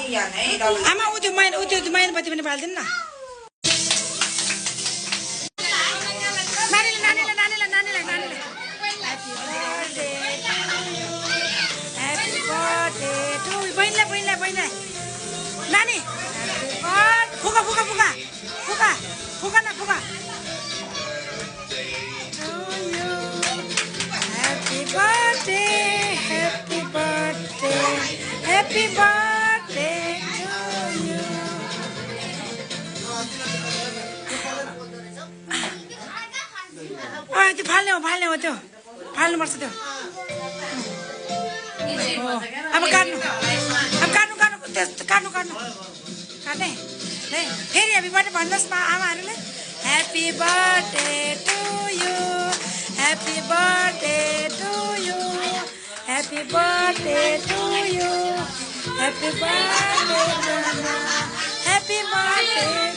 आमा उयो मैन बत्ती पनि बाल्दिनु न नानी फुका फुका फुका फुका फुका न फुका Happy birthday Happy birthday Happy birthday to you त्यो फाल्ने हो त्यो फाल्नुपर्छ त्यो अब काट्नु काट्ने फेरि ह्याप्पी बर्थडे भन्नुहोस् न आमाहरूले happy birthday to you happy birthday to you happy birthday to you happy birthday happy birthday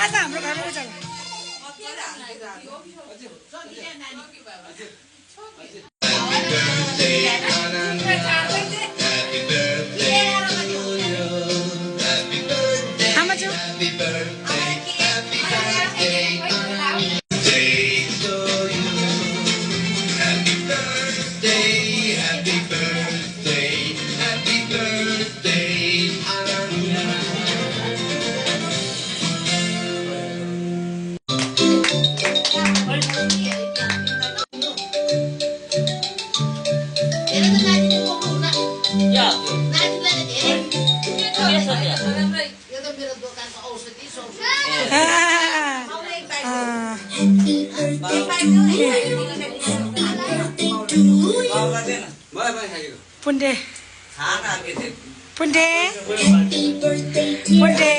आज हाम्रो घरमा उचाल पुण्डे पुण्डे पुण्डे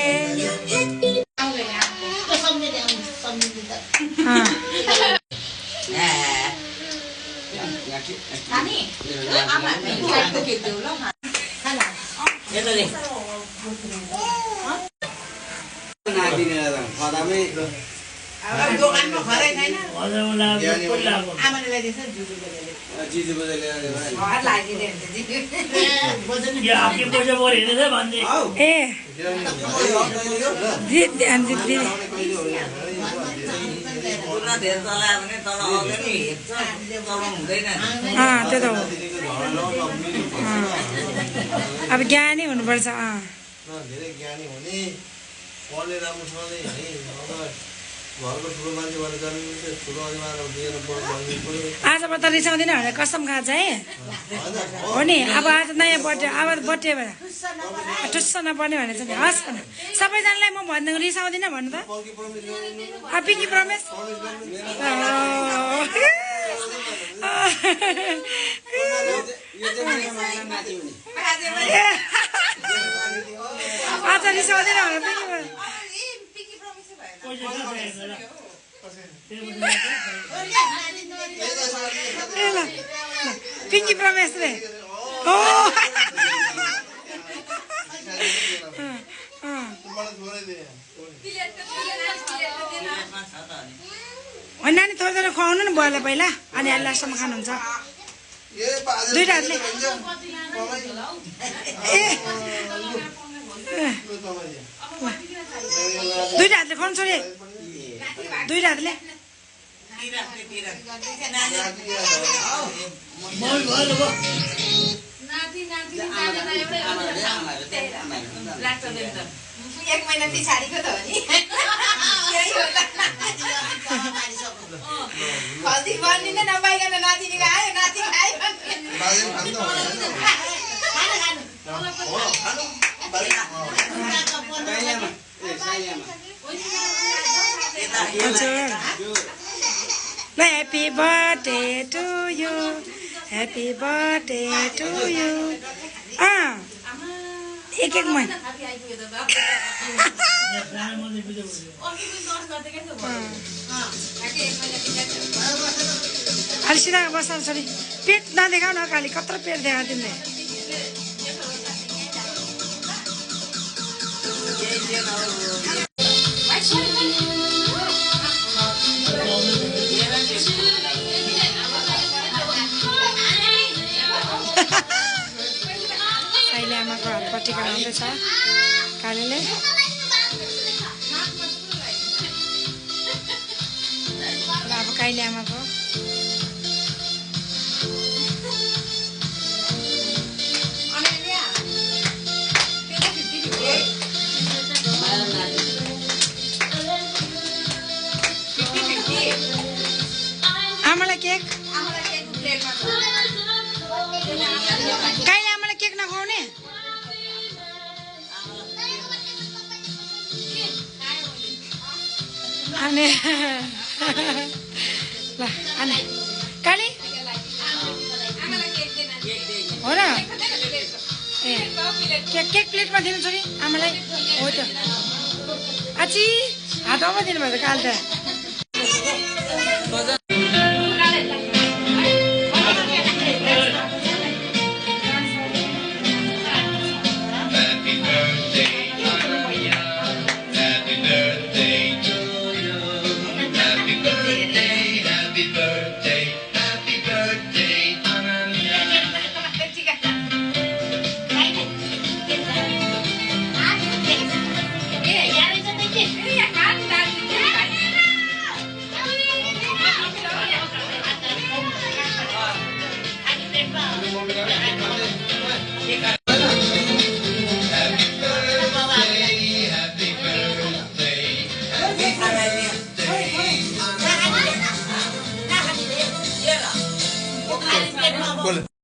दोकानमा खरै छैन आमाले ल्याइदिन्छ जिजु बजाले अब ज्ञानी हुनुपर्छ धेरै ज्ञानी हुने पढ्ने राम्रोसँगले आजबाट त रिसाउँदिन भनेर कसम खान्छ है हो नि अब आज नयाँ बर्थडे अब बर्थडे भएर ठुस्स नपर्ने भनेर चाहिँ हस् सबैजनालाई म भन्नु रिसाउँदिन भन्नु त पिङ्की प्रमेश आज रिसाउँदिन भनेर पिङ्की प्रमेशले हो नानी थोरै थोरै खुवाउनु न बुवालाई पहिला अनि लास्टमा खानुहुन्छ दुईटा हातले दुईटा हातले खुवाउनु छोडे दुईटा हातले एक महिना पछाडिको त हो नि खल्ती बन्ने नै नपाइकन नातिनीको आयो नाति खायो Happy birthday to you. Happy birthday to you. एक एक मै अलि सिधा बस्छ छोरी पेट नदेखाउ न काली कत्रो पेट देखा तिमीले अहिले आमाको हातपट्टि गराउँदैछ कालीले अब काइले आमाको आमालाई केक काइले आमालाई केक नखुवाउने अनि ल अनि काली हो र ए केक प्लेटमा दिनु छोरी आमालाई हो त आची हातमा दिनुभयो त काल त